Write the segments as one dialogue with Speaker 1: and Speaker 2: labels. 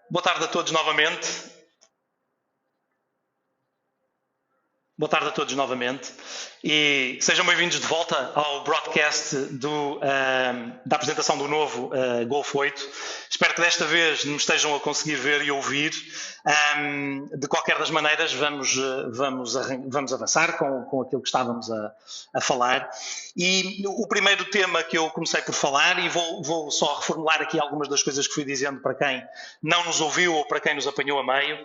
Speaker 1: Boa tarde a todos novamente. Boa tarde a todos novamente e sejam bem-vindos de volta ao broadcast da apresentação do novo Golf 8. Espero que desta vez me estejam a conseguir ver e ouvir. De qualquer das maneiras, vamos avançar com aquilo que estávamos a falar. E o primeiro tema que eu comecei por falar, e vou só reformular aqui algumas das coisas que fui dizendo para quem não nos ouviu ou para quem nos apanhou a meio,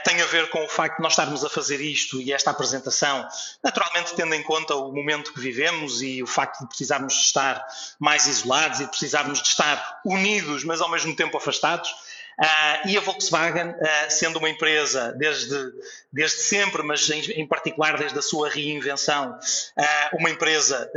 Speaker 1: tem a ver com o facto de nós estarmos a fazer isto e esta apresentação, naturalmente tendo em conta o momento que vivemos e o facto de precisarmos de estar mais isolados e de precisarmos de estar unidos, mas ao mesmo tempo afastados. E a Volkswagen, sendo uma empresa desde sempre, mas em particular desde a sua reinvenção, uma empresa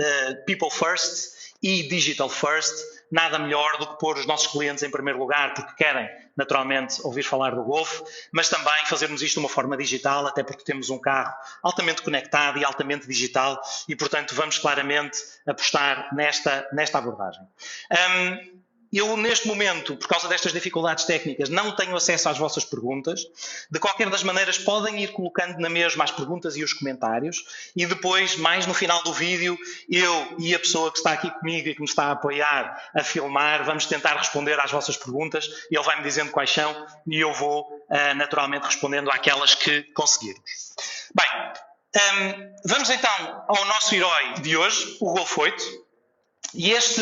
Speaker 1: people first e digital first, nada melhor do que pôr os nossos clientes em primeiro lugar, porque querem, naturalmente, ouvir falar do Golf, mas também fazermos isto de uma forma digital, até porque temos um carro altamente conectado e altamente digital e, portanto, vamos claramente apostar nesta abordagem. Eu, neste momento, por causa destas dificuldades técnicas, não tenho acesso às vossas perguntas. De qualquer das maneiras, podem ir colocando na mesma as perguntas e os comentários e depois, mais no final do vídeo, eu e a pessoa que está aqui comigo e que me está a apoiar a filmar, vamos tentar responder às vossas perguntas e ele vai-me dizendo quais são e eu vou, naturalmente, respondendo àquelas que conseguirmos. Bem, vamos então ao nosso herói de hoje, o Golf 8. E este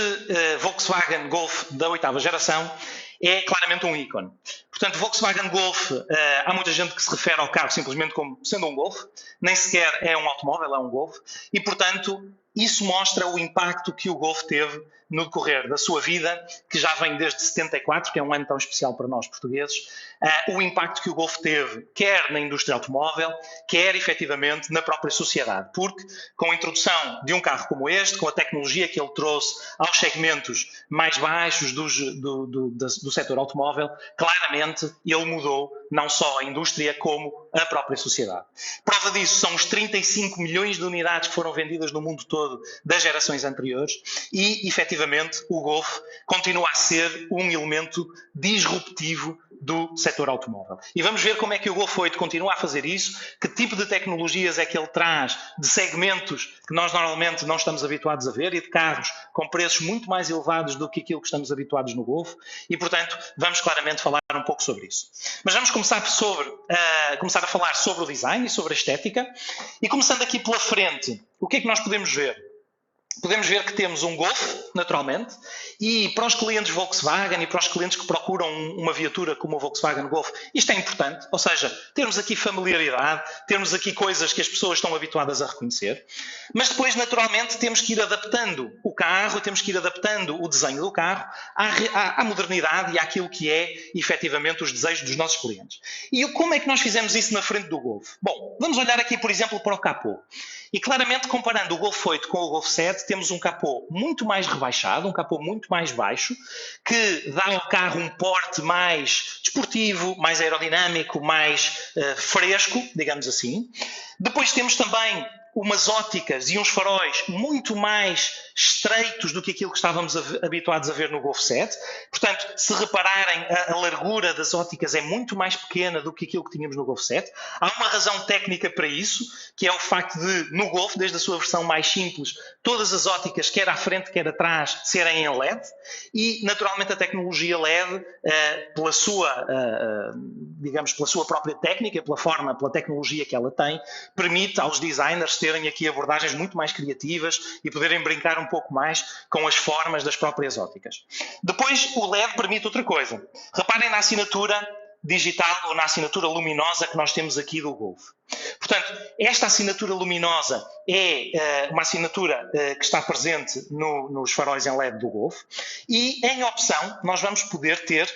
Speaker 1: Volkswagen Golf da 8ª geração é claramente um ícone. Portanto, Volkswagen Golf, há muita gente que se refere ao carro simplesmente como sendo um Golf, nem sequer é um automóvel, é um Golf, e portanto isso mostra o impacto que o Golf teve no decorrer da sua vida, que já vem desde 74, que é um ano tão especial para nós portugueses, o impacto que o Golf teve, quer na indústria automóvel, quer efetivamente na própria sociedade, porque com a introdução de um carro como este, com a tecnologia que ele trouxe aos segmentos mais baixos do setor automóvel, claramente ele mudou não só a indústria como a própria sociedade. Prova disso são os 35 milhões de unidades que foram vendidas no mundo todo das gerações anteriores e, efetivamente, o Golf continua a ser um elemento disruptivo do setor automóvel. E vamos ver como é que o Golf 8 continua a fazer isso, que tipo de tecnologias é que ele traz de segmentos que nós normalmente não estamos habituados a ver e de carros com preços muito mais elevados do que aquilo que estamos habituados no Golf e, portanto, vamos claramente falar um pouco sobre isso. Mas vamos começar a falar sobre o design e sobre a estética e começando aqui pela frente, o que é que nós podemos ver? Podemos ver que temos um Golf, naturalmente, e para os clientes Volkswagen e para os clientes que procuram uma viatura como o Volkswagen Golf, isto é importante, ou seja, termos aqui familiaridade, termos aqui coisas que as pessoas estão habituadas a reconhecer, mas depois, naturalmente, temos que ir adaptando o carro, temos que ir adaptando o desenho do carro à modernidade e àquilo que é, efetivamente, os desejos dos nossos clientes. E como é que nós fizemos isso na frente do Golf? Bom, vamos olhar aqui, por exemplo, para o capô. E claramente, comparando o Golf 8 com o Golf 7, temos um capô muito mais rebaixado, um capô muito mais baixo, que dá ao carro um porte mais desportivo, mais aerodinâmico, mais fresco, digamos assim. Depois temos também umas óticas e uns faróis muito mais estreitos do que aquilo que estávamos habituados a ver no Golf 7. Portanto, se repararem, a largura das óticas é muito mais pequena do que aquilo que tínhamos no Golf 7. Há uma razão técnica para isso, que é o facto de, no Golf, desde a sua versão mais simples, todas as óticas, quer à frente, quer atrás, serem em LED. E, naturalmente, a tecnologia LED, pela sua própria técnica, pela tecnologia que ela tem, permite aos designers terem aqui abordagens muito mais criativas e poderem brincar um pouco mais com as formas das próprias óticas. Depois, o LED permite outra coisa. Reparem na assinatura digital ou na assinatura luminosa que nós temos aqui do Golf. Portanto, esta assinatura luminosa é uma assinatura que está presente nos faróis em LED do Golf e, em opção, nós vamos poder ter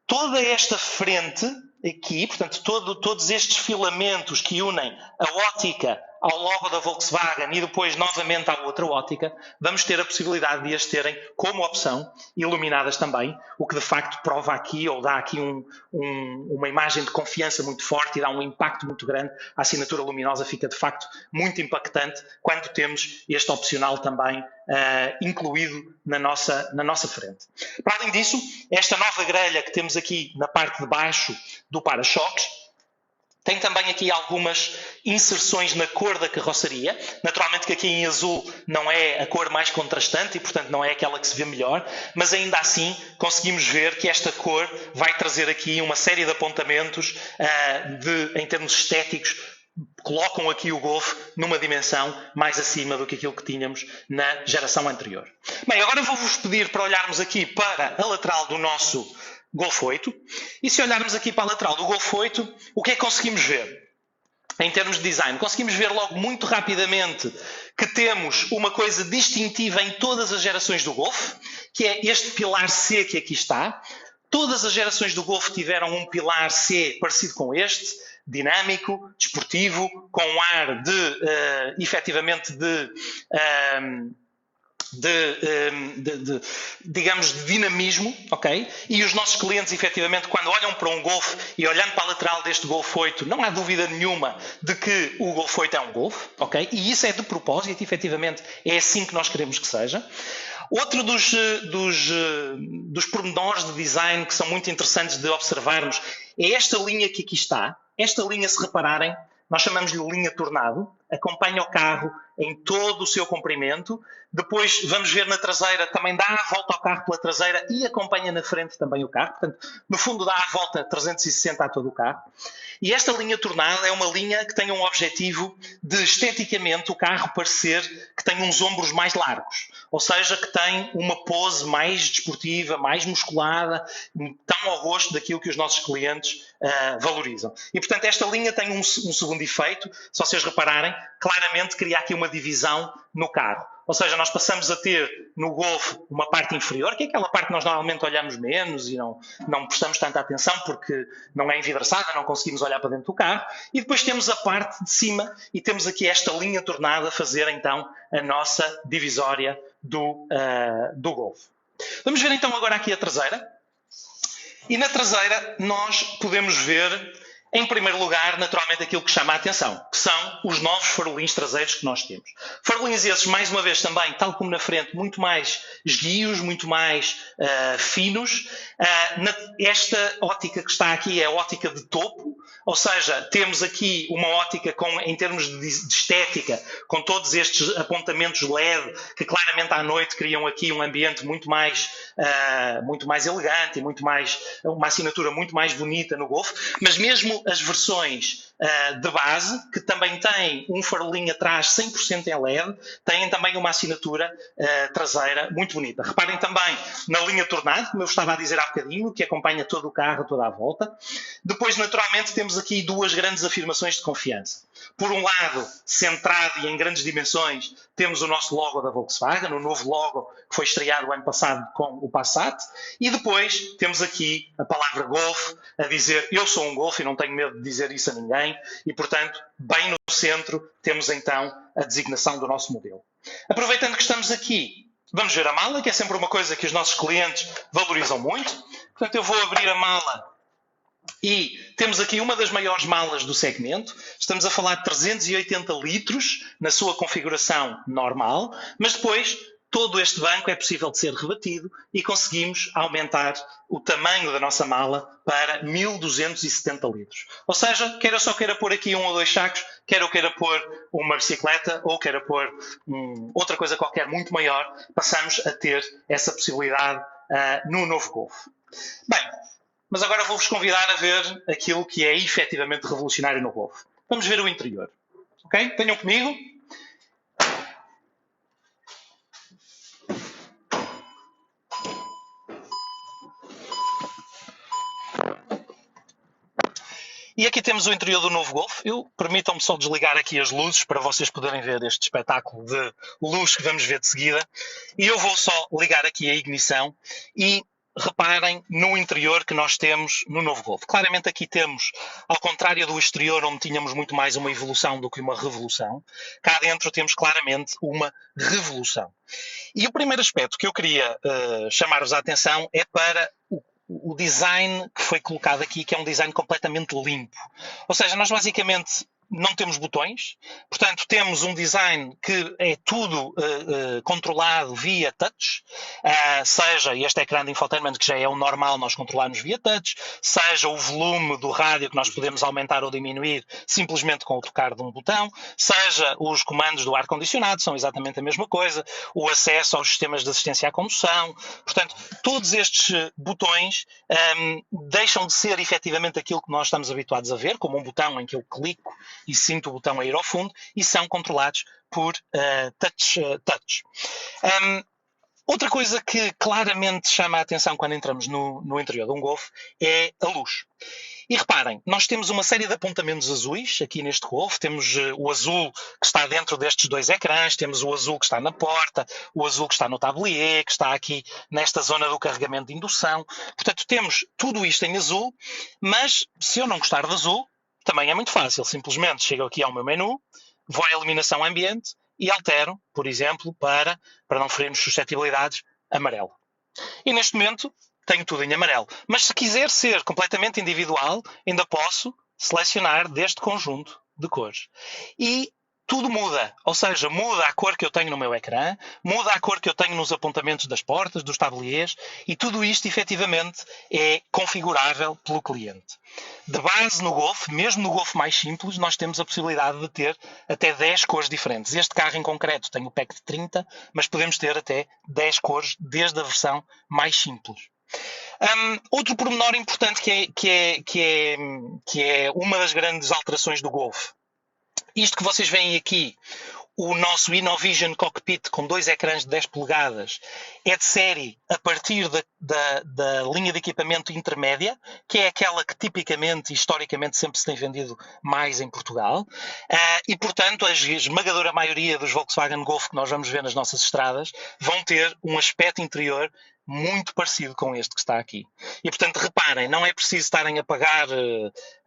Speaker 1: toda esta frente aqui, portanto, todos estes filamentos que unem a ótica ao logo da Volkswagen e depois novamente à outra ótica, vamos ter a possibilidade de as terem como opção, iluminadas também, o que de facto prova aqui ou dá aqui uma imagem de confiança muito forte e dá um impacto muito grande. A assinatura luminosa fica de facto muito impactante quando temos este opcional também incluído na nossa frente. Para além disso, esta nova grelha que temos aqui na parte de baixo do para-choques tem também aqui algumas inserções na cor da carroceria. Naturalmente que aqui em azul não é a cor mais contrastante e, portanto, não é aquela que se vê melhor, mas ainda assim conseguimos ver que esta cor vai trazer aqui uma série de apontamentos em termos estéticos, colocam aqui o Golf numa dimensão mais acima do que aquilo que tínhamos na geração anterior. Bem, agora vou-vos pedir para olharmos aqui para a lateral do nosso Golf 8. E se olharmos aqui para a lateral do Golf 8, o que é que conseguimos ver? Em termos de design, conseguimos ver logo muito rapidamente que temos uma coisa distintiva em todas as gerações do Golf, que é este pilar C que aqui está. Todas as gerações do Golf tiveram um pilar C parecido com este, dinâmico, desportivo, com um ar efetivamente digamos, de dinamismo, ok? E os nossos clientes, efetivamente, quando olham para um Golf e olhando para a lateral deste Golf 8, não há dúvida nenhuma de que o Golf 8 é um Golf, ok? E isso é de propósito, efetivamente, é assim que nós queremos que seja. Outro dos pormenores de design que são muito interessantes de observarmos é esta linha que aqui está. Esta linha, se repararem, nós chamamos-lhe linha tornado, acompanha o carro em todo o seu comprimento. Depois vamos ver na traseira, também dá a volta ao carro pela traseira e acompanha na frente também o carro. Portanto, no fundo dá a volta 360 a todo o carro. E esta linha tornado é uma linha que tem um objetivo de, esteticamente, o carro parecer que tem uns ombros mais largos. Ou seja, que tem uma pose mais desportiva, mais musculada, tão ao gosto daquilo que os nossos clientes valorizam. E, portanto, esta linha tem um segundo efeito. Se vocês repararem, claramente cria aqui uma divisão no carro. Ou seja, nós passamos a ter no Golf uma parte inferior, que é aquela parte que nós normalmente olhamos menos e não prestamos tanta atenção porque não é envidraçada, não conseguimos olhar para dentro do carro. E depois temos a parte de cima e temos aqui esta linha tornada a fazer então a nossa divisória do Golf. Vamos ver então agora aqui a traseira. E na traseira nós podemos ver, em primeiro lugar, naturalmente, aquilo que chama a atenção, que são os novos farolins traseiros que nós temos. Farolins esses, mais uma vez, também, tal como na frente, muito mais esguios, muito mais finos. Esta ótica que está aqui é a ótica de topo, ou seja, temos aqui uma ótica em termos de estética, com todos estes apontamentos LED, que claramente à noite criam aqui um ambiente muito mais elegante e uma assinatura muito mais bonita no Golf, mas mesmo as versões de base, que também têm um farolinho atrás 100% em LED, têm também uma assinatura traseira muito bonita. Reparem também na linha tornado, como eu estava a dizer há bocadinho, que acompanha todo o carro, toda a volta. Depois, naturalmente, temos aqui duas grandes afirmações de confiança. Por um lado, centrado e em grandes dimensões, temos o nosso logo da Volkswagen, o novo logo que foi estreado o ano passado com o Passat. E depois temos aqui a palavra Golf, a dizer eu sou um Golf e não tenho medo de dizer isso a ninguém. E, portanto, bem no centro, temos então a designação do nosso modelo. Aproveitando que estamos aqui, vamos ver a mala, que é sempre uma coisa que os nossos clientes valorizam muito. Portanto, eu vou abrir a mala e temos aqui uma das maiores malas do segmento. Estamos a falar de 380 litros na sua configuração normal, mas depois todo este banco é possível de ser rebatido e conseguimos aumentar o tamanho da nossa mala para 1270 litros. Ou seja, quer eu só queira pôr aqui 1 ou 2 sacos, quer eu queira pôr uma bicicleta ou queira pôr outra coisa qualquer muito maior, passamos a ter essa possibilidade no novo Golf. Bem, mas agora vou-vos convidar a ver aquilo que é efetivamente revolucionário no Golf. Vamos ver o interior. Ok? Venham comigo. E aqui temos o interior do novo Golf. Permitam-me só desligar aqui as luzes para vocês poderem ver este espetáculo de luz que vamos ver de seguida. E eu vou só ligar aqui a ignição e reparem no interior que nós temos no novo Golf. Claramente aqui temos, ao contrário do exterior, onde tínhamos muito mais uma evolução do que uma revolução, cá dentro temos claramente uma revolução. E o primeiro aspecto que eu queria chamar-vos a atenção é para o design que foi colocado aqui, que é um design completamente limpo. Ou seja, nós basicamente não temos botões, portanto temos um design que é tudo controlado via touch, seja este ecrã de infotainment que já é o normal nós controlarmos via touch, seja o volume do rádio que nós podemos aumentar ou diminuir simplesmente com o tocar de um botão, seja os comandos do ar-condicionado, são exatamente a mesma coisa, o acesso aos sistemas de assistência à condução, portanto todos estes botões deixam de ser efetivamente aquilo que nós estamos habituados a ver, como um botão em que eu clico e sinto o botão a ir ao fundo, e são controlados por touch. Outra coisa que claramente chama a atenção quando entramos no interior de um Golf é a luz. E reparem, nós temos uma série de apontamentos azuis aqui neste Golf. Temos o azul que está dentro destes dois ecrãs, temos o azul que está na porta, o azul que está no tablier, que está aqui nesta zona do carregamento de indução. Portanto, temos tudo isto em azul, mas se eu não gostar de azul, também é muito fácil. Simplesmente chego aqui ao meu menu, vou à iluminação ambiente e altero, por exemplo, para não ferirmos suscetibilidades, amarelo. E neste momento tenho tudo em amarelo. Mas se quiser ser completamente individual, ainda posso selecionar deste conjunto de cores. E tudo muda, ou seja, muda a cor que eu tenho no meu ecrã, muda a cor que eu tenho nos apontamentos das portas, dos tabliers, e tudo isto efetivamente é configurável pelo cliente. De base no Golf, mesmo no Golf mais simples, nós temos a possibilidade de ter até 10 cores diferentes. Este carro em concreto tem o pack de 30, mas podemos ter até 10 cores desde a versão mais simples. Outro pormenor importante que é uma das grandes alterações do Golf. Isto que vocês veem aqui, o nosso InnoVision Cockpit com dois ecrãs de 10 polegadas, é de série a partir da linha de equipamento intermédia, que é aquela que tipicamente e historicamente sempre se tem vendido mais em Portugal. E, portanto, a esmagadora maioria dos Volkswagen Golf que nós vamos ver nas nossas estradas vão ter um aspecto interior muito parecido com este que está aqui. E, portanto, reparem, não é preciso estarem a pagar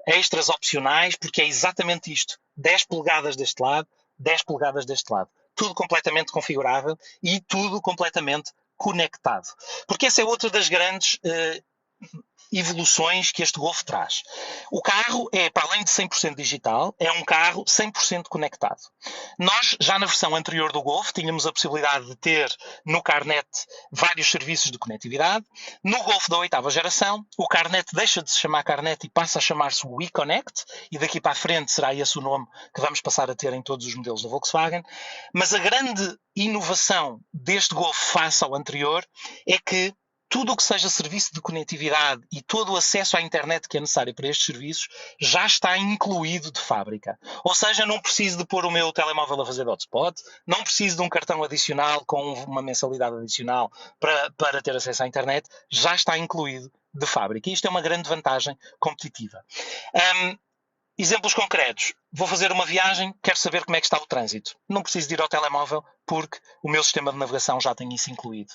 Speaker 1: extras opcionais, porque é exatamente isto. 10 polegadas deste lado, 10 polegadas deste lado. Tudo completamente configurável e tudo completamente conectado. Porque essa é outra das grandes evoluções que este Golf traz. O carro é, para além de 100% digital, é um carro 100% conectado. Nós, já na versão anterior do Golf, tínhamos a possibilidade de ter no CarNet vários serviços de conectividade. No Golf da 8ª geração, o CarNet deixa de se chamar CarNet e passa a chamar-se WeConnect, e daqui para a frente será esse o nome que vamos passar a ter em todos os modelos da Volkswagen. Mas a grande inovação deste Golf face ao anterior é que tudo o que seja serviço de conectividade e todo o acesso à internet que é necessário para estes serviços já está incluído de fábrica. Ou seja, não preciso de pôr o meu telemóvel a fazer hotspot, não preciso de um cartão adicional com uma mensalidade adicional para ter acesso à internet, já está incluído de fábrica. E isto é uma grande vantagem competitiva. Exemplos concretos. Vou fazer uma viagem, quero saber como é que está o trânsito. Não preciso de ir ao telemóvel porque o meu sistema de navegação já tem isso incluído.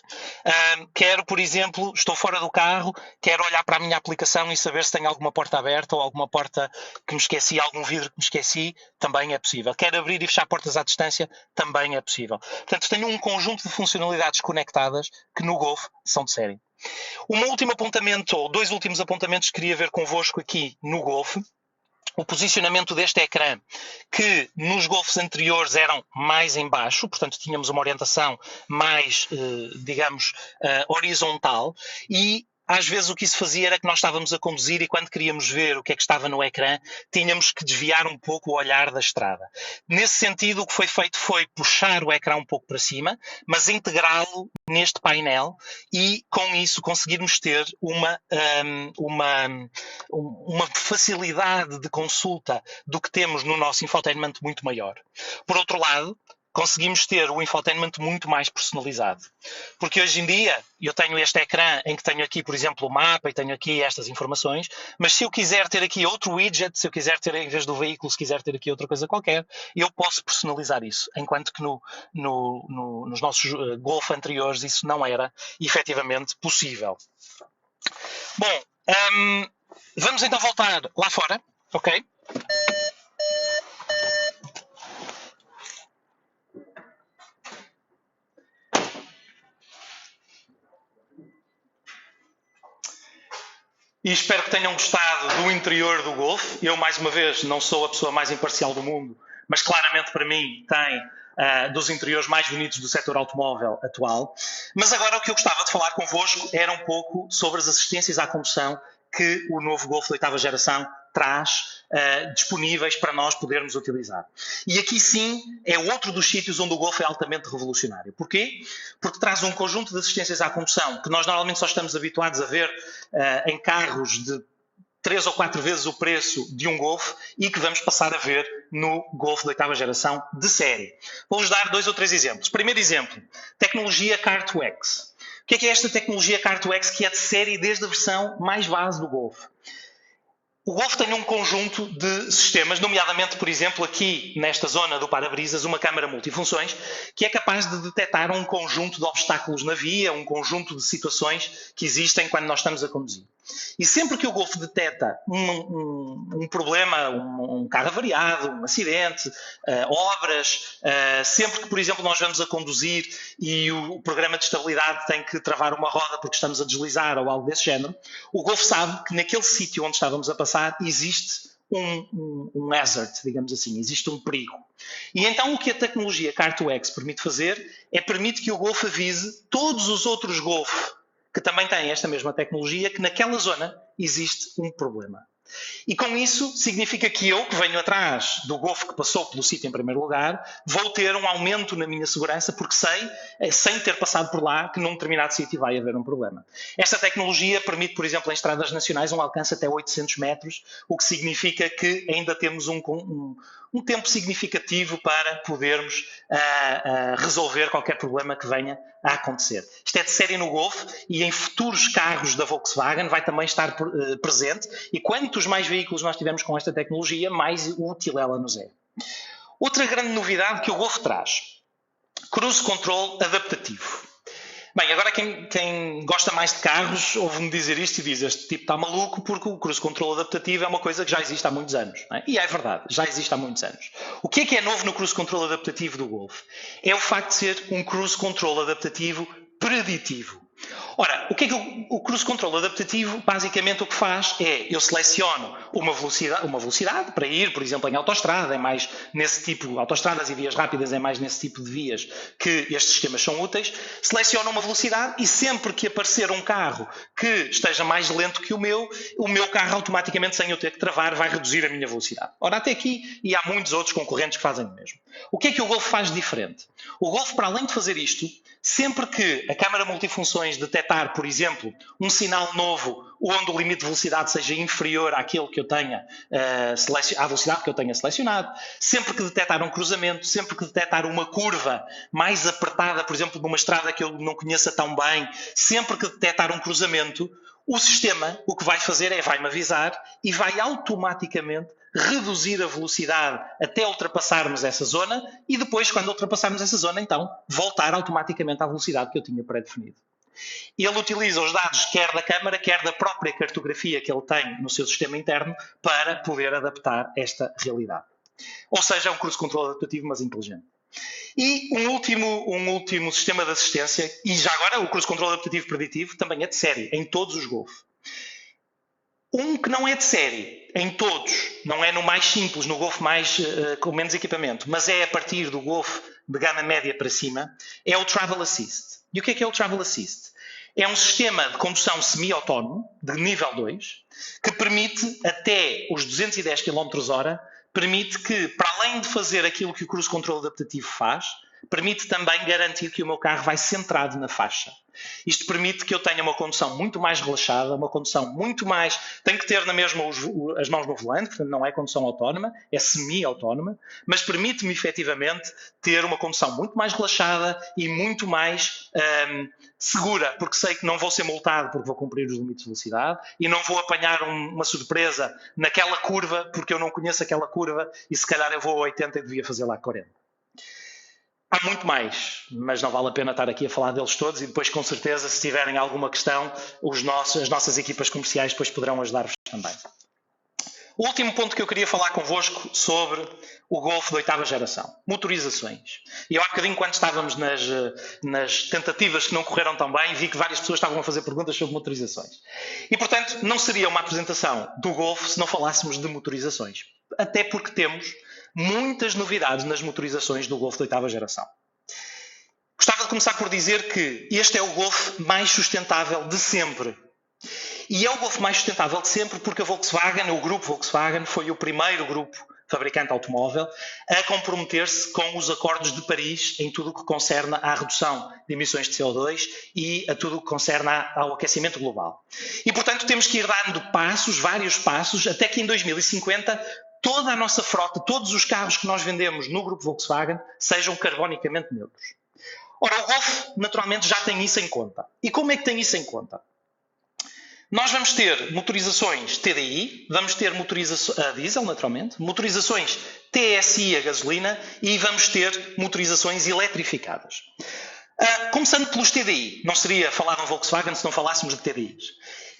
Speaker 1: Quero, por exemplo, estou fora do carro, quero olhar para a minha aplicação e saber se tem alguma porta aberta ou alguma porta que me esqueci, algum vidro que me esqueci, também é possível. Quero abrir e fechar portas à distância, também é possível. Portanto, tenho um conjunto de funcionalidades conectadas que no Golf são de série. Um último apontamento, ou dois últimos apontamentos que queria ver convosco aqui no Golf. O posicionamento deste ecrã, que nos Golfs anteriores eram mais em baixo, portanto tínhamos uma orientação mais, digamos, horizontal, e às vezes o que isso fazia era que nós estávamos a conduzir e quando queríamos ver o que é que estava no ecrã, tínhamos que desviar um pouco o olhar da estrada. Nesse sentido, o que foi feito foi puxar o ecrã um pouco para cima, mas integrá-lo neste painel e, com isso, conseguirmos ter uma facilidade de consulta do que temos no nosso infotainment muito maior. Por outro lado, conseguimos ter o infotainment muito mais personalizado. Porque hoje em dia eu tenho este ecrã em que tenho aqui, por exemplo, o mapa e tenho aqui estas informações, mas se eu quiser ter aqui outro widget, se eu quiser ter, em vez do veículo, se quiser ter aqui outra coisa qualquer, eu posso personalizar isso. Enquanto que nos nossos Golf anteriores isso não era efetivamente possível. Bom, vamos então voltar lá fora, ok? E espero que tenham gostado do interior do Golf. Eu, mais uma vez, não sou a pessoa mais imparcial do mundo, mas claramente para mim tem dos interiores mais bonitos do setor automóvel atual. Mas agora o que eu gostava de falar convosco era um pouco sobre as assistências à condução que o novo Golf da 8ª geração traz disponíveis para nós podermos utilizar. E aqui sim é outro dos sítios onde o Golf é altamente revolucionário. Porquê? Porque traz um conjunto de assistências à condução que nós normalmente só estamos habituados a ver em carros de 3 ou 4 vezes o preço de um Golf e que vamos passar a ver no Golf da 8ª geração de série. Vou-vos dar 2 ou 3 exemplos. Primeiro exemplo, tecnologia Car2X. O que é esta tecnologia Car2X que é de série desde a versão mais base do Golf? O Golf tem um conjunto de sistemas, nomeadamente, por exemplo, aqui nesta zona do para-brisas, uma câmara multifunções, que é capaz de detectar um conjunto de obstáculos na via, um conjunto de situações que existem quando nós estamos a conduzir. E sempre que o Golf detecta um problema, um carro avariado, um acidente, obras, sempre que, por exemplo, nós vamos a conduzir e o programa de estabilidade tem que travar uma roda porque estamos a deslizar ou algo desse género, o Golf sabe que naquele sítio onde estávamos a passar existe um hazard, digamos assim, existe um perigo. E então o que a tecnologia Car2X permite fazer é permite que o Golf avise todos os outros Golf que também têm esta mesma tecnologia, que naquela zona existe um problema. E com isso significa que eu, que venho atrás do Golf que passou pelo sítio em primeiro lugar, vou ter um aumento na minha segurança porque sei, sem ter passado por lá, que num determinado sítio vai haver um problema. Esta tecnologia permite, por exemplo, em estradas nacionais um alcance até 800 metros, o que significa que ainda temos um tempo significativo para podermos resolver qualquer problema que venha a acontecer. Isto é de série no Golf e em futuros carros da Volkswagen vai também estar presente e quantos mais veículos nós tivermos com esta tecnologia, mais útil ela nos é. Outra grande novidade que o Golf traz, Cruise Control adaptativo. Bem, agora quem gosta mais de carros ouve-me dizer isto e diz este tipo está maluco porque o Cruise Control adaptativo é uma coisa que já existe há muitos anos. Não é? E é verdade, já existe há muitos anos. O que é novo no Cruise Control adaptativo do Golf? É o facto de ser um Cruise Control adaptativo preditivo. Ora, o que é que o Cruise Control adaptativo basicamente o que faz é, eu seleciono uma velocidade para ir, por exemplo, em autoestrada, é mais nesse tipo, autoestradas e vias rápidas é mais nesse tipo de vias que estes sistemas são úteis, seleciono uma velocidade e sempre que aparecer um carro que esteja mais lento que o meu carro automaticamente, sem eu ter que travar, vai reduzir a minha velocidade. Ora, até aqui, e há muitos outros concorrentes que fazem o mesmo. O que é que o Golf faz de diferente? O Golf, para além de fazer isto, sempre que a câmara multifunções detectar, por exemplo, um sinal novo onde o limite de velocidade seja inferior àquele que eu tenha, à velocidade que eu tenha selecionado, sempre que detectar um cruzamento, sempre que detectar uma curva mais apertada, por exemplo, numa estrada que eu não conheça tão bem, sempre que detectar um cruzamento, o sistema o que vai fazer é vai-me avisar e vai automaticamente reduzir a velocidade até ultrapassarmos essa zona e depois, quando ultrapassarmos essa zona, então, voltar automaticamente à velocidade que eu tinha pré-definido. Ele utiliza os dados quer da câmara, quer da própria cartografia que ele tem no seu sistema interno para poder adaptar esta realidade. Ou seja, é um cruise control adaptativo, mas inteligente. E um último sistema de assistência, e já agora o cruise control adaptativo preditivo também é de série, em todos os Golf. Um que não é de série, em todos, não é no mais simples, no Golf mais, com menos equipamento, mas é a partir do Golf de gama média para cima, é o Travel Assist. E o que é o Travel Assist? É um sistema de condução semi-autónomo, de nível 2, que permite, até os 210 km/h, permite que, para além de fazer aquilo que o Cruise Control adaptativo faz, permite também garantir que o meu carro vai centrado na faixa. Isto permite que eu tenha uma condução muito mais relaxada, uma condução muito mais... Tenho que ter na mesma as mãos no volante, portanto não é condução autónoma, é semi-autónoma, mas permite-me efetivamente ter uma condução muito mais relaxada e muito mais segura, porque sei que não vou ser multado porque vou cumprir os limites de velocidade e não vou apanhar uma surpresa naquela curva porque eu não conheço aquela curva e se calhar eu vou a 80 e devia fazer lá 40. Há muito mais, mas não vale a pena estar aqui a falar deles todos e depois, com certeza, se tiverem alguma questão, as nossas equipas comerciais depois poderão ajudar-vos também. O último ponto que eu queria falar convosco sobre o Golf de 8ª geração, motorizações. E eu há bocadinho, quando estávamos nas tentativas que não correram tão bem, vi que várias pessoas estavam a fazer perguntas sobre motorizações. E, portanto, não seria uma apresentação do Golf se não falássemos de motorizações. Até porque temos muitas novidades nas motorizações do Golf de 8ª geração. Gostava de começar por dizer que este é o Golf mais sustentável de sempre. E é o Golf mais sustentável de sempre porque a Volkswagen, o grupo Volkswagen, foi o primeiro grupo fabricante automóvel a comprometer-se com os acordos de Paris em tudo o que concerne à redução de emissões de CO2 e a tudo o que concerne ao aquecimento global. E, portanto, temos que ir dando passos, vários passos, até que em 2050 toda a nossa frota, todos os carros que nós vendemos no grupo Volkswagen sejam carbonicamente neutros. Ora, o Golf, naturalmente, já tem isso em conta. E como é que tem isso em conta? Nós vamos ter motorizações TDI, vamos ter motorizações a diesel, naturalmente, motorizações TSI a gasolina e vamos ter motorizações eletrificadas. Começando pelos TDI, não seria falar no Volkswagen se não falássemos de TDIs.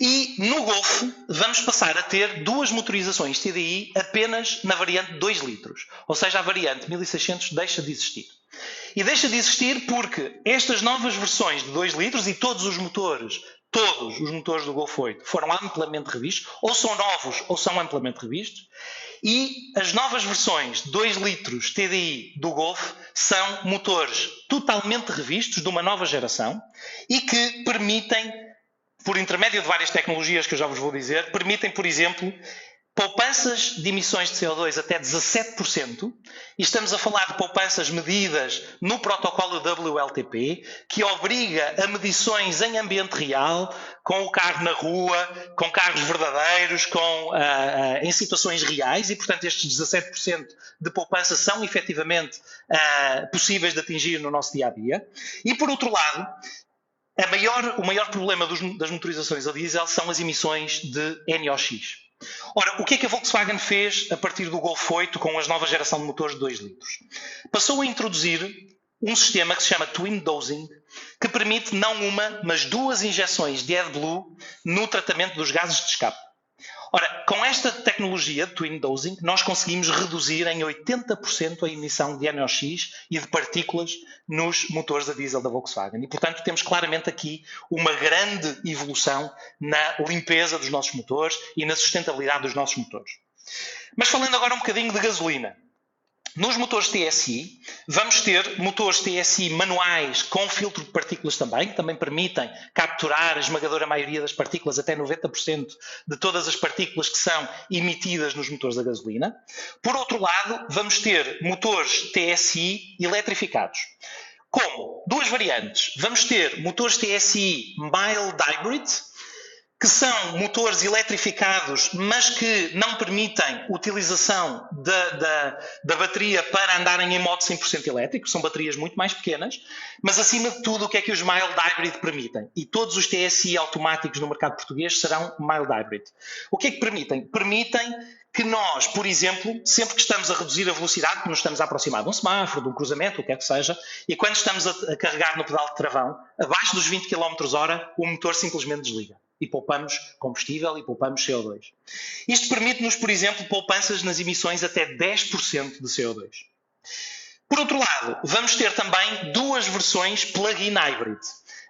Speaker 1: E no Golf vamos passar a ter duas motorizações TDI apenas na variante 2 litros. Ou seja, a variante 1600 deixa de existir. E deixa de existir porque estas novas versões de 2 litros e todos os motores do Golf 8 foram amplamente revistos, ou são novos ou são amplamente revistos, e as novas versões de 2 litros TDI do Golf são motores totalmente revistos de uma nova geração e que permitem, por intermédio de várias tecnologias que eu já vos vou dizer, permitem, por exemplo, poupanças de emissões de CO2 até 17%, e estamos a falar de poupanças medidas no protocolo WLTP, que obriga a medições em ambiente real, com o carro na rua, com carros verdadeiros, em situações reais, e portanto estes 17% de poupança são efetivamente possíveis de atingir no nosso dia-a-dia. E por outro lado, o maior problema das motorizações a diesel são as emissões de NOx. Ora, o que é que a Volkswagen fez a partir do Golf 8 com a nova geração de motores de 2 litros? Passou a introduzir um sistema que se chama Twin Dosing, que permite não uma, mas 2 injeções de AdBlue no tratamento dos gases de escape. Ora, com esta tecnologia de Twin Dosing, nós conseguimos reduzir em 80% a emissão de NOx e de partículas nos motores a diesel da Volkswagen. E, portanto, temos claramente aqui uma grande evolução na limpeza dos nossos motores e na sustentabilidade dos nossos motores. Mas falando agora um bocadinho de gasolina. Nos motores TSI, vamos ter motores TSI manuais com filtro de partículas também, que também permitem capturar a esmagadora maioria das partículas, até 90% de todas as partículas que são emitidas nos motores a gasolina. Por outro lado, vamos ter motores TSI eletrificados. Como? 2 variantes. Vamos ter motores TSI Mild Hybrid, que são motores eletrificados, mas que não permitem utilização da bateria para andarem em modo 100% elétrico, são baterias muito mais pequenas, mas acima de tudo o que é que os Mild Hybrid permitem? E todos os TSI automáticos no mercado português serão Mild Hybrid. O que é que permitem? Permitem que nós, por exemplo, sempre que estamos a reduzir a velocidade, que nos estamos a aproximar de um semáforo, de um cruzamento, o que é que seja, e quando estamos a carregar no pedal de travão, abaixo dos 20 km/h, o motor simplesmente desliga. E poupamos combustível e poupamos CO2. Isto permite-nos, por exemplo, poupanças nas emissões até 10% de CO2. Por outro lado, vamos ter também 2 versões plug-in hybrid.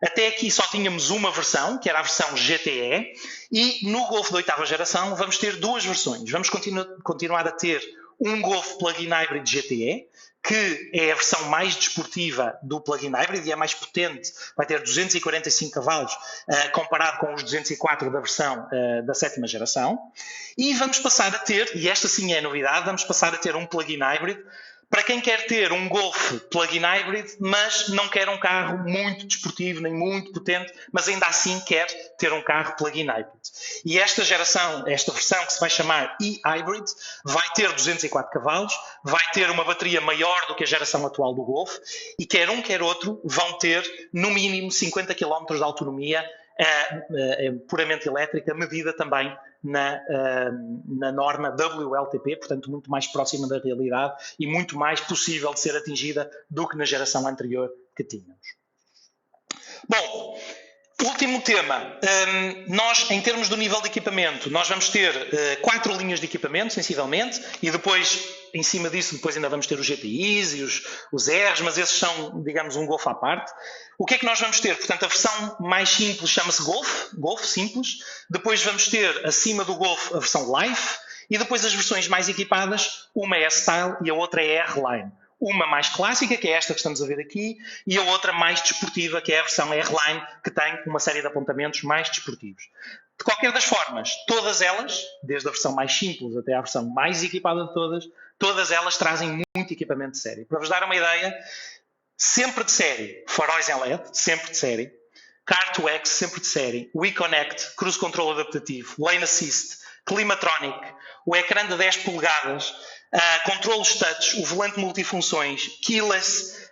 Speaker 1: Até aqui só tínhamos uma versão, que era a versão GTE, e no Golf de 8ª geração vamos ter 2 versões. Vamos continuar a ter um Golf plug-in hybrid GTE, que é a versão mais desportiva do plug-in hybrid e é mais potente, vai ter 245 cavalos comparado com os 204 da versão da 7ª geração. E vamos passar a ter, e esta sim é a novidade, vamos passar a ter um plug-in hybrid para quem quer ter um Golf plug-in hybrid, mas não quer um carro muito desportivo, nem muito potente, mas ainda assim quer ter um carro plug-in hybrid. E esta versão que se vai chamar e-hybrid, vai ter 204 cavalos, vai ter uma bateria maior do que a geração atual do Golf, e quer um quer outro vão ter no mínimo 50 km de autonomia puramente elétrica, medida também na norma WLTP, portanto muito mais próxima da realidade e muito mais possível de ser atingida do que na geração anterior que tínhamos. Bom, último tema. Nós, em termos do nível de equipamento, nós vamos ter 4 linhas de equipamento, sensivelmente, e depois, em cima disso, depois ainda vamos ter os GTIs e os Rs, mas esses são, digamos, um Golf à parte. O que é que nós vamos ter? Portanto, a versão mais simples chama-se Golf simples. Depois vamos ter, acima do Golf, a versão Life. E depois as versões mais equipadas, uma é S-Style e a outra é R-Line. Uma mais clássica, que é esta que estamos a ver aqui, e a outra mais desportiva, que é a versão R-Line, que tem uma série de apontamentos mais desportivos. De qualquer das formas, todas elas, desde a versão mais simples até à versão mais equipada de todas elas trazem muito equipamento de série. Para vos dar uma ideia, sempre de série, faróis em LED, sempre de série, Car2X, sempre de série, WeConnect, Cruise Control adaptativo, Lane Assist, Climatronic, o ecrã de 10 polegadas, controles touch, o volante multifunções, keyless,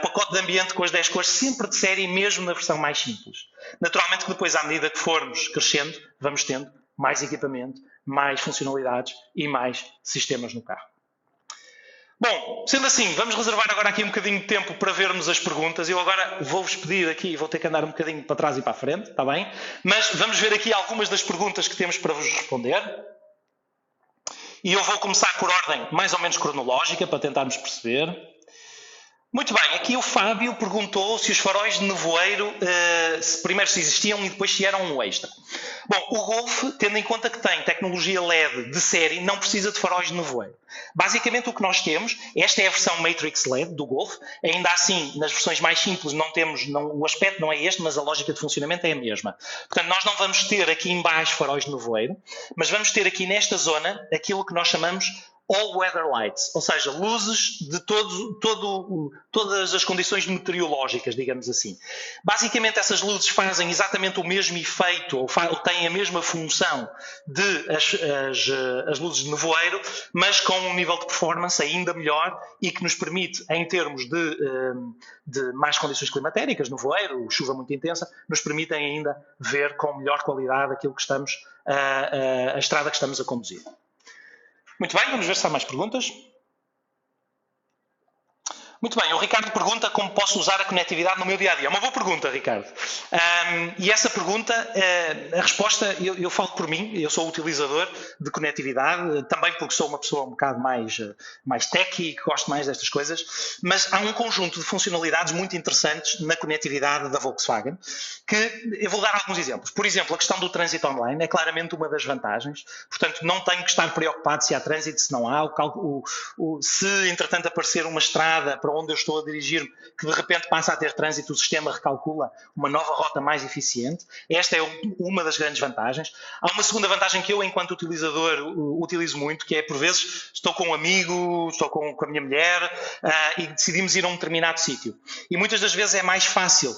Speaker 1: pacote de ambiente com as 10 cores, sempre de série, mesmo na versão mais simples. Naturalmente que depois, à medida que formos crescendo, vamos tendo mais equipamento, mais funcionalidades e mais sistemas no carro. Bom, sendo assim, vamos reservar agora aqui um bocadinho de tempo para vermos as perguntas. Eu agora vou-vos pedir aqui, vou ter que andar um bocadinho para trás e para a frente, está bem? Mas vamos ver aqui algumas das perguntas que temos para vos responder. E eu vou começar por ordem mais ou menos cronológica, para tentarmos perceber. Muito bem, aqui o Fábio perguntou se os faróis de nevoeiro, primeiro se existiam e depois se eram um extra. Bom, o Golf, tendo em conta que tem tecnologia LED de série, não precisa de faróis de nevoeiro. Basicamente o que nós temos, esta é a versão Matrix LED do Golf, ainda assim nas versões mais simples o aspecto não é este, mas a lógica de funcionamento é a mesma. Portanto, nós não vamos ter aqui em baixo faróis de nevoeiro, mas vamos ter aqui nesta zona aquilo que nós chamamos all-weather lights, ou seja, luzes de todas as condições meteorológicas, digamos assim. Basicamente, essas luzes fazem exatamente o mesmo efeito, ou têm a mesma função de as luzes de nevoeiro, mas com um nível de performance ainda melhor e que nos permite, em termos de más condições climatéricas, nevoeiro, chuva muito intensa, nos permitem ainda ver com melhor qualidade aquilo que a estrada que estamos a conduzir. Muito bem, vamos ver se há mais perguntas. Muito bem, o Ricardo pergunta como posso usar a conectividade no meu dia-a-dia. É uma boa pergunta, Ricardo. E essa pergunta, a resposta, eu falo por mim, eu sou utilizador de conectividade, também porque sou uma pessoa um bocado mais techy, que gosto mais destas coisas, mas há um conjunto de funcionalidades muito interessantes na conectividade da Volkswagen, que eu vou dar alguns exemplos. Por exemplo, a questão do trânsito online é claramente uma das vantagens, portanto não tenho que estar preocupado se há trânsito, se não há, se entretanto aparecer uma estrada para onde eu estou a dirigir-me, que de repente passa a ter trânsito, o sistema recalcula uma nova rota mais eficiente. Esta é uma das grandes vantagens. Há uma segunda vantagem que eu, enquanto utilizador, utilizo muito, que é, por vezes, estou com um amigo, estou com a minha mulher e decidimos ir a um determinado sítio. E muitas das vezes é mais fácil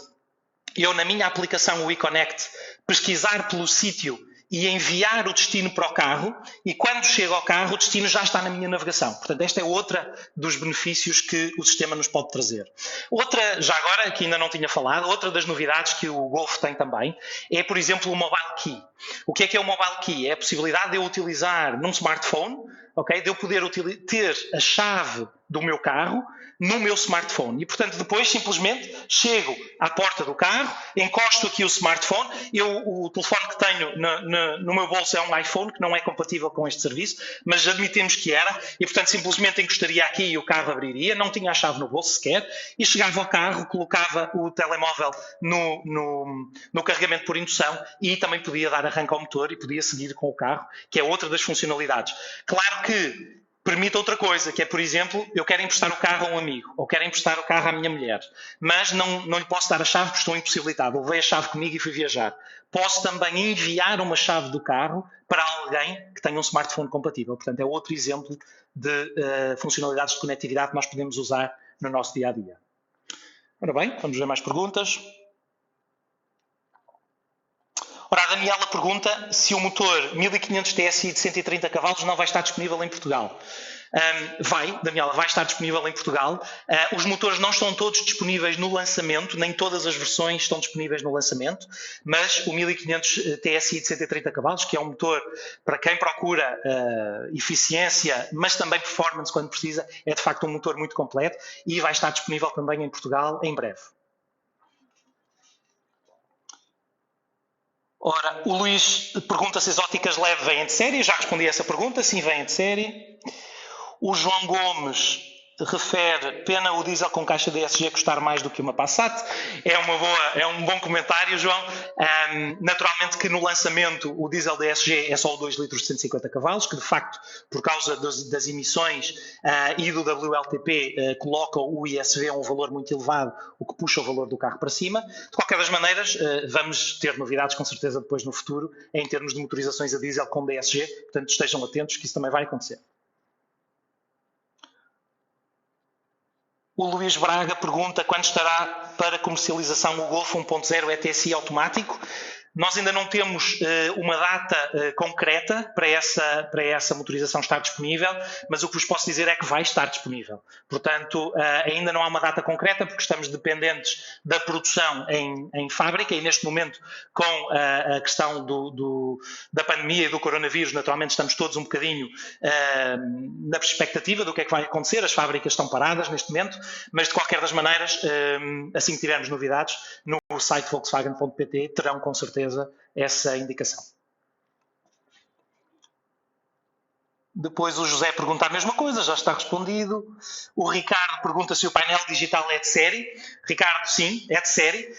Speaker 1: eu, na minha aplicação WeConnect, pesquisar pelo sítio e enviar o destino para o carro, e quando chego ao carro o destino já está na minha navegação. Portanto, esta é outra dos benefícios que o sistema nos pode trazer. Outra, já agora, que ainda não tinha falado, outra das novidades que o Golf tem também, é, por exemplo, o Mobile Key. O que é o Mobile Key? É a possibilidade de eu utilizar num smartphone, de eu poder ter a chave do meu carro no meu smartphone. E, portanto, depois simplesmente chego à porta do carro, encosto aqui o smartphone, o telefone que tenho no meu bolso é um iPhone, que não é compatível com este serviço, mas admitimos que era, e, portanto, simplesmente encostaria aqui e o carro abriria, não tinha a chave no bolso sequer, e chegava ao carro, colocava o telemóvel no carregamento por indução e também podia dar arranque ao motor e podia seguir com o carro, que é outra das funcionalidades. Claro que permite outra coisa, que é, por exemplo, eu quero emprestar o carro a um amigo, ou quero emprestar o carro à minha mulher, mas não lhe posso dar a chave porque estou impossibilitado. Levei a chave comigo e fui viajar. Posso também enviar uma chave do carro para alguém que tenha um smartphone compatível. Portanto, é outro exemplo de funcionalidades de conectividade que nós podemos usar no nosso dia-a-dia. Ora bem, vamos ver mais perguntas. Ora, a Daniela pergunta se o motor 1500 TSI de 130 cavalos não vai estar disponível em Portugal. Daniela, vai estar disponível em Portugal. Os motores não estão todos disponíveis no lançamento, nem todas as versões estão disponíveis no lançamento, mas o 1500 TSI de 130 cavalos, que é um motor para quem procura eficiência, mas também performance quando precisa, é de facto um motor muito completo e vai estar disponível também em Portugal em breve. Ora, o Luís pergunta se as óticas LED vêm de série. Já respondi a essa pergunta, sim, vêm de série. O João Gomes refere, pena o diesel com caixa DSG custar mais do que uma Passat. É um bom comentário, João. Naturalmente que no lançamento o diesel DSG é só o 2 litros de 150 cavalos, que de facto, por causa das emissões e do WLTP, coloca o ISV a um valor muito elevado, o que puxa o valor do carro para cima. De qualquer das maneiras, vamos ter novidades com certeza depois no futuro, em termos de motorizações a diesel com DSG, portanto estejam atentos que isso também vai acontecer. O Luís Braga pergunta quando estará para comercialização o Golf 1.0 ETSI automático. Nós ainda não temos uma data concreta para essa motorização estar disponível, mas o que vos posso dizer é que vai estar disponível. Portanto, ainda não há uma data concreta porque estamos dependentes da produção em fábrica e neste momento com a questão da pandemia e do coronavírus, naturalmente estamos todos um bocadinho na expectativa do que é que vai acontecer. As fábricas estão paradas neste momento, mas de qualquer das maneiras, assim que tivermos novidades, no site volkswagen.pt terão com certeza essa indicação. Depois o José pergunta a mesma coisa, já está respondido. O Ricardo pergunta se o painel digital é de série. Ricardo, sim, é de série.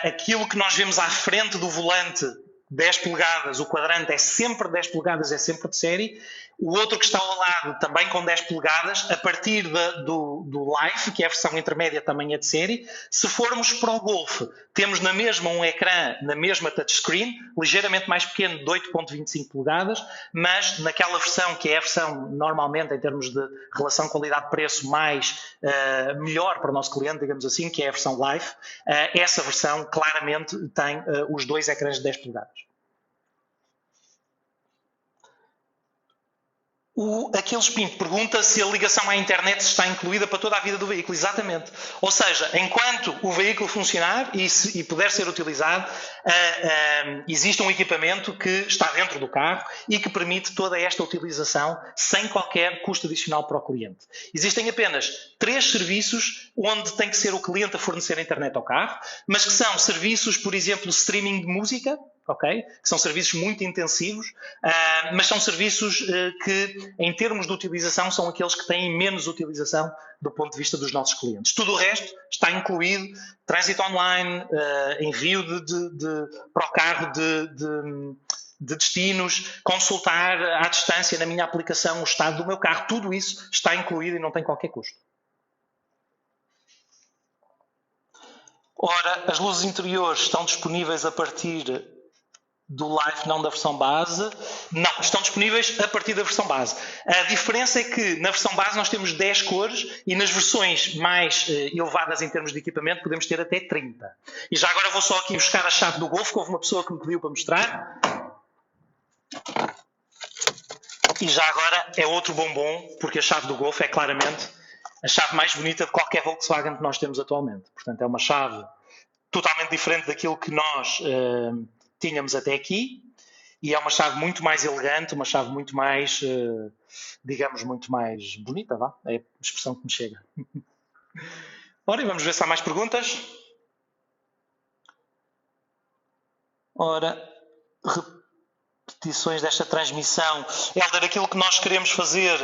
Speaker 1: Aquilo que nós vemos à frente do volante, 10 polegadas, o quadrante é sempre 10 polegadas, é sempre de série. O outro que está ao lado, também com 10 polegadas, a partir do Life, que é a versão intermédia, também é de série. Se formos para o Golf, temos na mesma um ecrã, na mesma touchscreen, ligeiramente mais pequeno, de 8.25 polegadas, mas naquela versão, que é a versão normalmente, em termos de relação qualidade-preço, melhor para o nosso cliente, digamos assim, que é a versão Life, essa versão claramente tem os dois ecrãs de 10 polegadas. O Aquiles Pinto pergunta se a ligação à internet está incluída para toda a vida do veículo. Exatamente. Ou seja, enquanto o veículo funcionar e puder ser utilizado, existe um equipamento que está dentro do carro e que permite toda esta utilização sem qualquer custo adicional para o cliente. Existem apenas 3 serviços onde tem que ser o cliente a fornecer a internet ao carro, mas que são serviços, por exemplo, streaming de música, okay? Que são serviços muito intensivos, mas são serviços que, em termos de utilização, são aqueles que têm menos utilização do ponto de vista dos nossos clientes. Tudo o resto está incluído, trânsito online, envio para o carro de destinos, consultar à distância na minha aplicação o estado do meu carro, tudo isso está incluído e não tem qualquer custo. Ora, as luzes interiores estão disponíveis a partir do Life, não da versão base. Não, estão disponíveis a partir da versão base. A diferença é que na versão base nós temos 10 cores e nas versões mais elevadas em termos de equipamento podemos ter até 30. E já agora vou só aqui buscar a chave do Golf, que houve uma pessoa que me pediu para mostrar. E já agora é outro bombom, porque a chave do Golf é claramente a chave mais bonita de qualquer Volkswagen que nós temos atualmente. Portanto, é uma chave totalmente diferente daquilo que nós tínhamos até aqui, e é uma chave muito mais elegante, uma chave muito mais, digamos, muito mais bonita, vá? É a expressão que me chega. Ora, e vamos ver se há mais perguntas. Ora, repetições desta transmissão. Helder, aquilo que nós queremos fazer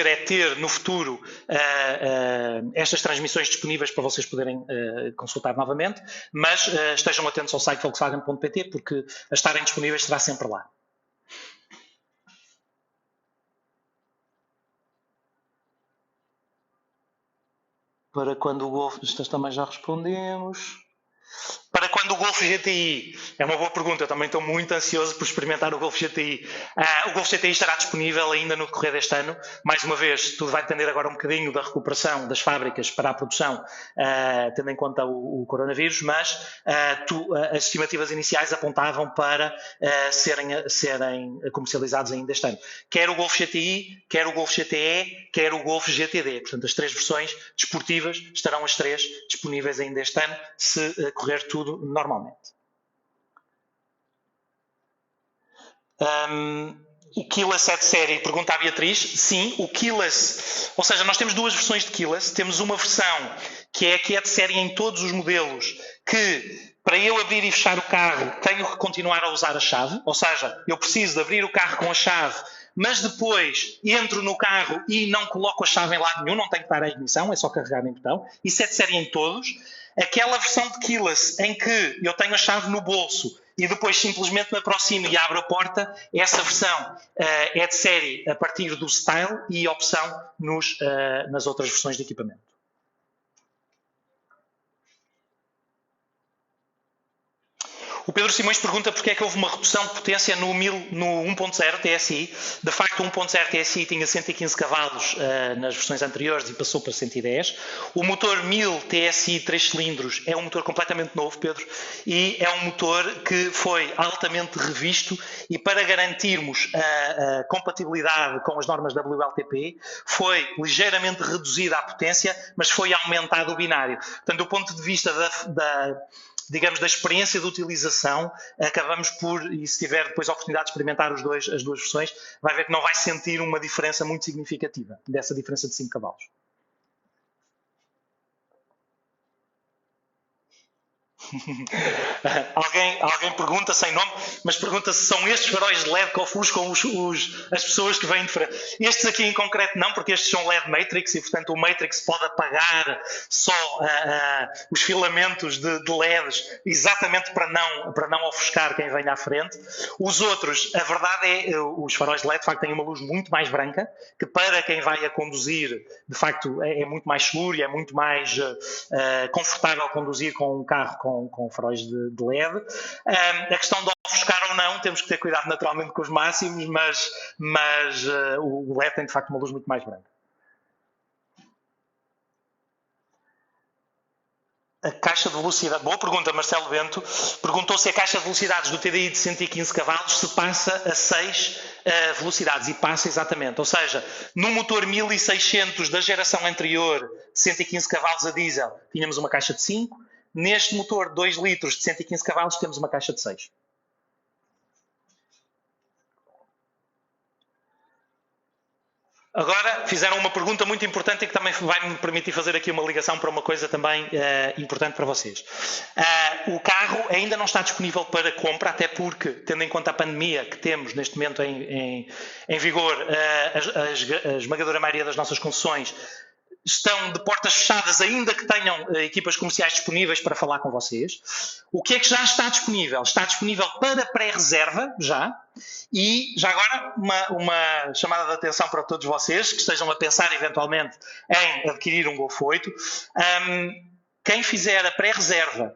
Speaker 1: é ter no futuro estas transmissões disponíveis para vocês poderem consultar novamente, mas estejam atentos ao site volkswagen.pt porque a estarem disponíveis será sempre lá. Para quando o Golf, estas também já respondemos. Para quando o Golf GTI? É uma boa pergunta, eu também estou muito ansioso por experimentar o Golf GTI. O Golf GTI estará disponível ainda no decorrer deste ano. Mais uma vez, tudo vai depender agora um bocadinho da recuperação das fábricas para a produção, tendo em conta o coronavírus, mas as estimativas iniciais apontavam para serem comercializados ainda este ano. Quer o Golf GTI, quer o Golf GTE, quer o Golf GTD. Portanto, as três versões desportivas estarão as três disponíveis ainda este ano, se correr tudo normalmente. O Keyless é de série? Pergunta a Beatriz. Sim, o Keyless, ou seja, nós temos duas versões de Keyless. Temos uma versão que é de série em todos os modelos, que para eu abrir e fechar o carro tenho que continuar a usar a chave, ou seja, eu preciso de abrir o carro com a chave, mas depois entro no carro e não coloco a chave em lado nenhum, não tenho que dar a ignição, é só carregar em botão. Isso é de série em todos. Aquela versão de Keyless em que eu tenho a chave no bolso e depois simplesmente me aproximo e abro a porta, essa versão é de série a partir do Style e opção nas outras versões de equipamento. O Pedro Simões pergunta porque é que houve uma redução de potência no 1.0 TSI. De facto, o 1.0 TSI tinha 115 cavalos nas versões anteriores e passou para 110. O motor 1000 TSI 3 cilindros é um motor completamente novo, Pedro, e é um motor que foi altamente revisto e para garantirmos a compatibilidade com as normas WLTP foi ligeiramente reduzida a potência, mas foi aumentado o binário. Portanto, do ponto de vista digamos, da experiência de utilização, acabamos por, e se tiver depois a oportunidade de experimentar as duas versões, vai ver que não vai sentir uma diferença muito significativa dessa diferença de 5 cavalos. Alguém pergunta, sem nome, mas pergunta se são estes faróis de LED que ofuscam as pessoas que vêm de frente. Estes aqui em concreto não, porque estes são LED Matrix e, portanto, o Matrix pode apagar só os filamentos de LEDs exatamente para não ofuscar quem vem à frente. Os outros, a verdade é, os faróis de LED, de facto, têm uma luz muito mais branca, que para quem vai a conduzir, de facto, é muito mais seguro e é muito mais confortável conduzir com um carro com faróis de LED. A questão de ofuscar ou não, temos que ter cuidado naturalmente com os máximos, mas o LED tem de facto uma luz muito mais branca. A caixa de velocidade, boa pergunta, Marcelo Bento, perguntou se a caixa de velocidades do TDI de 115 cavalos se passa a 6 velocidades, e passa exatamente, ou seja, no motor 1600 da geração anterior de 115 cavalos a diesel tínhamos uma caixa de 5, neste motor 2 litros de 115 cavalos temos uma caixa de 6. Agora fizeram uma pergunta muito importante e que também vai me permitir fazer aqui uma ligação para uma coisa também importante para vocês. O carro ainda não está disponível para compra, até porque, tendo em conta a pandemia que temos neste momento em vigor, a esmagadora maioria das nossas concessões estão de portas fechadas, ainda que tenham equipas comerciais disponíveis para falar com vocês. O que é que já está disponível? Está disponível para pré-reserva, já. E, já agora, uma chamada de atenção para todos vocês que estejam a pensar eventualmente em adquirir um Golf 8. Quem fizer a pré-reserva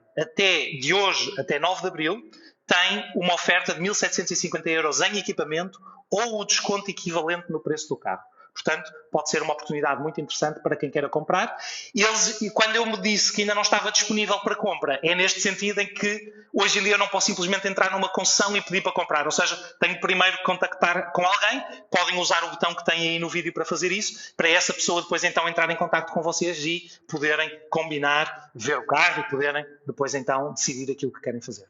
Speaker 1: de hoje até 9 de abril tem uma oferta de 1.750 euros em equipamento ou o desconto equivalente no preço do carro. Portanto, pode ser uma oportunidade muito interessante para quem queira comprar. E quando eu me disse que ainda não estava disponível para compra, é neste sentido em que hoje em dia eu não posso simplesmente entrar numa concessão e pedir para comprar. Ou seja, tenho primeiro que contactar com alguém, podem usar o botão que têm aí no vídeo para fazer isso, para essa pessoa depois então entrar em contato com vocês e poderem combinar, ver o carro e poderem depois então decidir aquilo que querem fazer.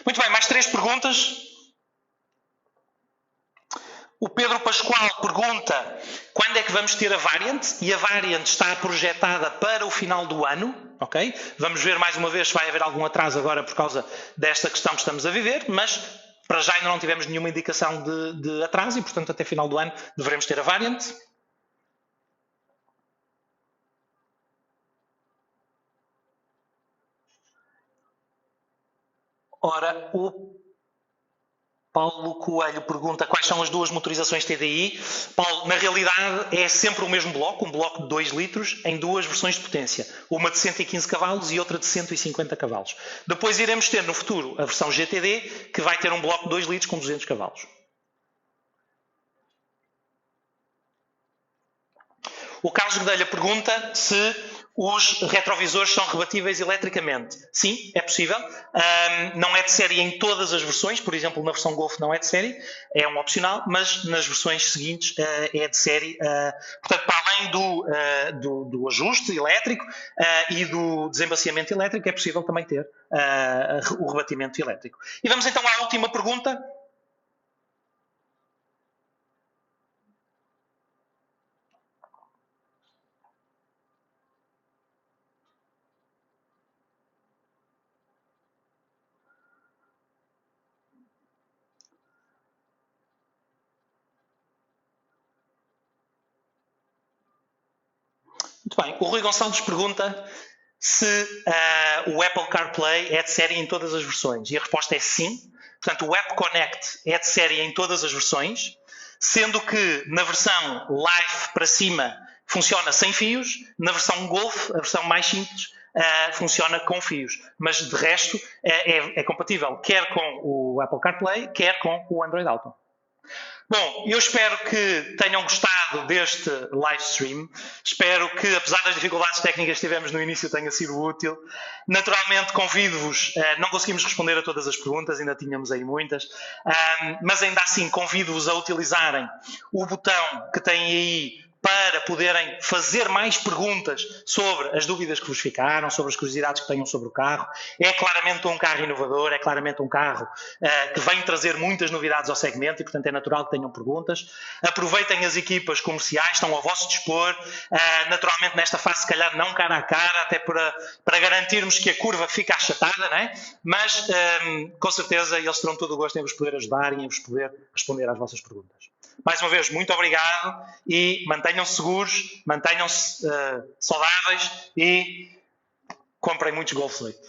Speaker 1: Muito bem, mais 3 perguntas. O Pedro Pascoal pergunta quando é que vamos ter a Variant, e a Variant está projetada para o final do ano, ok? Vamos ver mais uma vez se vai haver algum atraso agora por causa desta questão que estamos a viver, mas para já ainda não tivemos nenhuma indicação de atraso e, portanto, até final do ano deveremos ter a Variant. Ora, Paulo Coelho pergunta quais são as duas motorizações TDI. Paulo, na realidade é sempre o mesmo bloco, um bloco de 2 litros, em duas versões de potência. Uma de 115 cavalos e outra de 150 cavalos. Depois iremos ter no futuro a versão GTD, que vai ter um bloco de 2 litros com 200 cavalos. O Carlos Guedelha pergunta se os retrovisores são rebatíveis eletricamente. Sim, é possível. Não é de série em todas as versões, por exemplo, na versão Golf não é de série, é um opcional, mas nas versões seguintes é de série. Portanto, para além do ajuste elétrico e do desembaciamento elétrico, é possível também ter o rebatimento elétrico. E vamos então à última pergunta. Muito bem. O Rui Gonçalves pergunta se o Apple CarPlay é de série em todas as versões. E a resposta é sim. Portanto, o App Connect é de série em todas as versões, sendo que na versão Live para cima funciona sem fios, na versão Golf, a versão mais simples, funciona com fios. Mas de resto é compatível quer com o Apple CarPlay, quer com o Android Auto. Bom, eu espero que tenham gostado deste live stream. Espero que, apesar das dificuldades técnicas que tivemos no início, tenha sido útil. Naturalmente, convido-vos, não conseguimos responder a todas as perguntas, ainda tínhamos aí muitas, mas ainda assim convido-vos a utilizarem o botão que têm aí para poderem fazer mais perguntas sobre as dúvidas que vos ficaram, sobre as curiosidades que tenham sobre o carro. É claramente um carro inovador, é claramente um carro que vem trazer muitas novidades ao segmento e, portanto, é natural que tenham perguntas. Aproveitem as equipas comerciais, estão ao vosso dispor. Naturalmente, nesta fase, se calhar, não cara a cara, até para garantirmos que a curva fica achatada, não é? Mas, com certeza, eles terão todo o gosto em vos poder ajudar e em vos poder responder às vossas perguntas. Mais uma vez, muito obrigado e mantenham-se seguros, mantenham-se saudáveis e comprem muitos Golf 8.